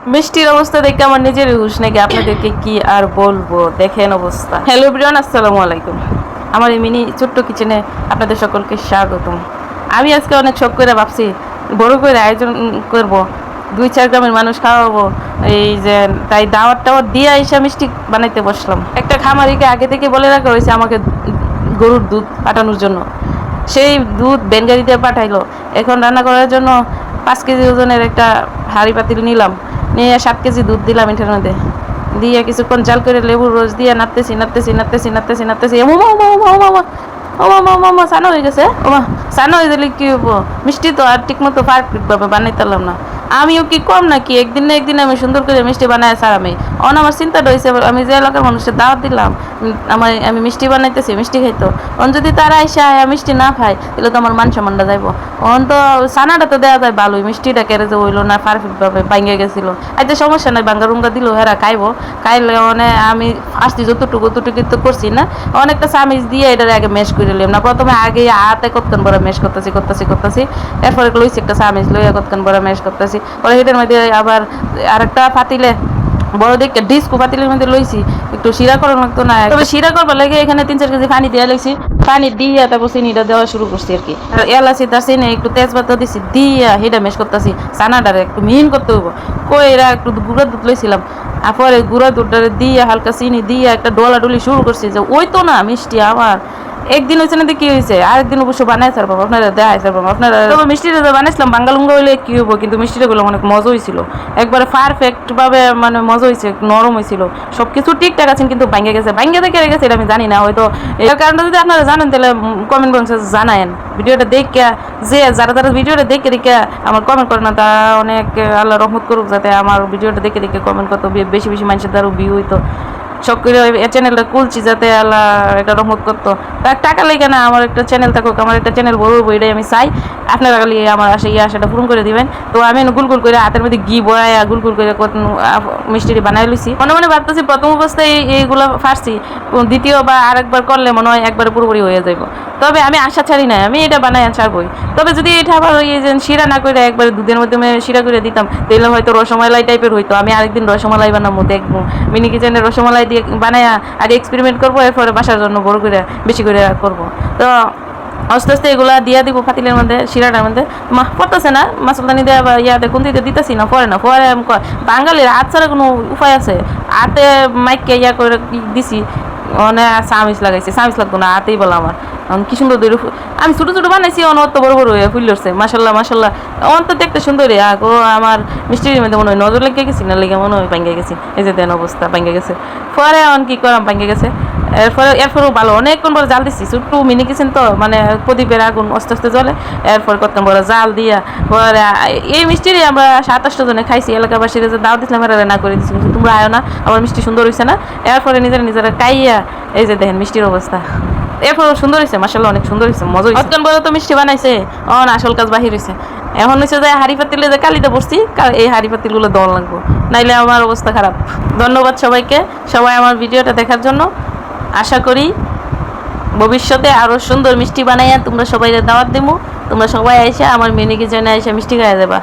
মিষ্টির অবস্থা দেখে আমার নিজেরই হুঁশ নাকি, আপনাদেরকে কি আর বলবো, দেখেন অবস্থা। হ্যালো এভরিওয়ান, আসসালামু আলাইকুম। আমার এই মিনি ছোট্ট কিচেনে আপনাদের সকলকে স্বাগতম। আমি আজকে অনেক শখ করে ভাবছি বড় করে আয়োজন করব, 2-4 গ্রামের মানুষ খাওয়াবো। এই যে তাই দাওয়াত টাওয়াত দিয়ে এসে মিষ্টি বানাইতে বসলাম। একটা খামারিকে আগে থেকে বলে রাখা হয়েছে আমাকে গরুর দুধ পাঠানোর জন্য। সেই দুধ বেনগাড়িতে পাঠাইলো। এখন রান্না করার জন্য 5 কেজি ওজনের একটা হাঁড়ি পাতিল নিলাম, নিয়ে 7 কেজি দুধ দিলাম এটার মধ্যে, দিয়ে কিছুক্ষণ জাল করে লেবুর রস দিয়ে নাড়তেছি ওমা সানা হয়ে গেছে। ওমা সানা হয়ে গেলে কি হবো, মিষ্টি তো আর ঠিক মতো পারফেক্ট ভাবে বানাইতে পারলাম না। আমিও কি কম নাকি, একদিন না একদিন আমি সুন্দর করে মিষ্টি বানাই সারামি। আমার চিন্তাটা হয়েছে, আমি যে এলাকার মানুষের দাওয়াত দিলাম, আমি মিষ্টি বানাইতেছি, মিষ্টি খাইতো, যদি তারা এসে মিষ্টি না খায় তাহলে তো আমার মান সম্মানটা যাইব। তো সানাটা তো দেওয়া যায় ভালোই, মিষ্টিটা কেড়ে যে হইলো না পারফেক্ট ভাবে ভাঙ্গে গেছিল। এতে সমস্যা নাই, ভাঙ্গা রুঙ্গা দিল হেরা খাইবো। খাইলে মানে আমি আসছি যতটুকু তো করছি না, অনেকটা চামিচ দিয়ে এটা আগে মেশ করে নিলাম না। প্রথমে আগে হাতে কতক্ষণ বড় মেশ করতেছি, এরপরে লইছি একটা চামিচ লইয়া কতক্ষণ বড় মেশ করতেছি। পরে এটার মধ্যে আবার আরেকটা পাতিলে বড় দেখে ডিস্কো পাতিলের মধ্যে লইছি, একটু শিরা করার লাগতো না, তবে শিরা করবার লাগে এখানে 3-4 কেজি পানি দিয়ে লাগছি। পানি দিয়ে তারপর চিনিটা দেওয়া শুরু করছি আর কি। আর এলাচি দারচিনি একটু তেজপাতা দিছি, দিয়া হেটা মেশ করতেছি। চানাটারে একটু মিহিন করতে হইব। কইরা একটু গুঁড়া দুধ লইছিলাম, আর পরে গুঁড়া দুধটারে দিয়ে হালকা চিনি দিয়ে একটা ডলি শুরু করছি। যে ওই তো না মিষ্টি আমার একদিন হয়েছে না, কি হয়েছে আরেকদিন অবশ্য বানাই সারবো আপনারা, দেখাই সারবো আপনারা। তবে মিষ্টিটা বানাইছিলাম বাঙ্গালুঙ্গা হইলে কি হবো, কিন্তু মিষ্টিটা গুলো অনেক মজা হয়েছিল, একবারে পারফেক্ট ভাবে মানে মজা হয়েছে, নরম হয়েছিল, সবকিছু ঠিকঠাক আছে। কিন্তু ভাঙ্গে গেছে থেকে গেছে এটা আমি জানি না, হয়তো এর কারণটা যদি আপনারা জানেন তাহলে কমেন্ট বক্সে জানায়েন। ভিডিওটা দেখে যে যারা ভিডিওটা দেখে আমার কমেন্ট করে না, তারা অনেক আল্লাহ রহমত করুক, যাতে আমার ভিডিওটা দেখে কমেন্ট করতো, বেশি মানুষের দ্বারা ভিউ হইতো। সব করে চ্যানেলটা খুলছি যাতে আল্লাহ একটা রহমত করতো। তার টাকা লেগে না, আমার একটা চ্যানেল থাকুক, আমার একটা চ্যানেল বলবো, এটাই আমি চাই। আপনারা খালি আমার আশাটা পূরণ করে দিবেন। তো আমি গুল করে হাতের মধ্যে ঘি বড়াই গুল করে মিষ্টি বানাই লইছি। মনে ভাবতেছি প্রথম অবস্থায় এইগুলো ফারছি, দ্বিতীয় বা আরেকবার করলে মনে হয় একবারে পুরোপুরি হয়ে যাইব। তবে আমি আশা ছাড়ি নাই, আমি এটা বানাই ছাড়বই। তবে যদি এটা আবার ওই যে শিরা না করে একবারে দুধের মাধ্যমে শিরা করে দিতাম, তাহলে হয়তো রসমালাই টাইপের হইতো। আমি আরেকদিন রসমালাই বানাবো, দেখবো মিনি কিচেনে রসমালাই দিয়ে বানায়া আগে এক্সপেরিমেন্ট করবো, এরপরে বাসার জন্য বড় করে বেশি করে করবো। তো আস্তে আস্তে এগুলা দিয়ে দিব পাতিলের মধ্যে, শিরাটার মধ্যে। পড়তেছে না মাছলদানি দেওয়া বা ইয়াতে কোন দিতে দিতেছি না, পরে বাঙালির হাত ছাড়া কোনো উপায় আছে? হাতে মাইককে ইয়া করে দিছি, মানে চামিচ লাগাইছি, চামিচ লাগতো না, হাতেই বলা আমার কি সুন্দর দই। আমি ছোটো ছোটো বানাইছি, অত বড় হয়ে ফুল উঠছে, মাসাল্লাহ তো দেখতে সুন্দরই। আগো আমার মিষ্টির মধ্যে মনে হয় নজর লেগে গেছি, না লেগে মনে হয় ভাঙ্গে গেছি। এই যে দেন অবস্থা, ভাঙ্গে গেছে। পরে এখন কি করাম, ভাঙ্গে গেছে। এরপরেও ভালো অনেকক্ষণ বড় জাল দিচ্ছি, ছোট্ট মিনি কিচেন তো, মানে প্রদীপের আগুন আস্তে আস্তে জ্বলে। এরপর করতাম বড় জাল দিয়া পরে এই মিষ্টিরই আমরা 27 জনে খাইছি। এলাকাবাসীরা যে দাও দিচ্ছিলাম এরা রান্না করে দিচ্ছি, তোমরা আয়ো না, আমার মিষ্টি সুন্দর হয়েছে না। এরপরে নিজেরা খাইয়া এই যে দেখেন মিষ্টির অবস্থা। এরপর সুন্দর হয়েছে, মাসাল্লাহ অনেক সুন্দর হয়েছে, মজা হয়েছে। অতক্ষণ বড় তো মিষ্টি বানাইছে, আসল কাজ বাহির হয়েছে। এখন হচ্ছে যে হাড়ি পাতিলে যে কালিতে পড়ছি, এই হাড়ি পাতিলগুলো দেওয়া লাগবো, নাইলে আমার অবস্থা খারাপ। ধন্যবাদ সবাইকে, সবাই আমার ভিডিওটা দেখার জন্য। আশা করি ভবিষ্যতে আরও সুন্দর মিষ্টি বানাইয়া তোমরা সবাই দাওয়াত দেবো। তোমরা সবাই এসে আমার মিনি কিচেনে এসে মিষ্টি খাইয়া দেবা।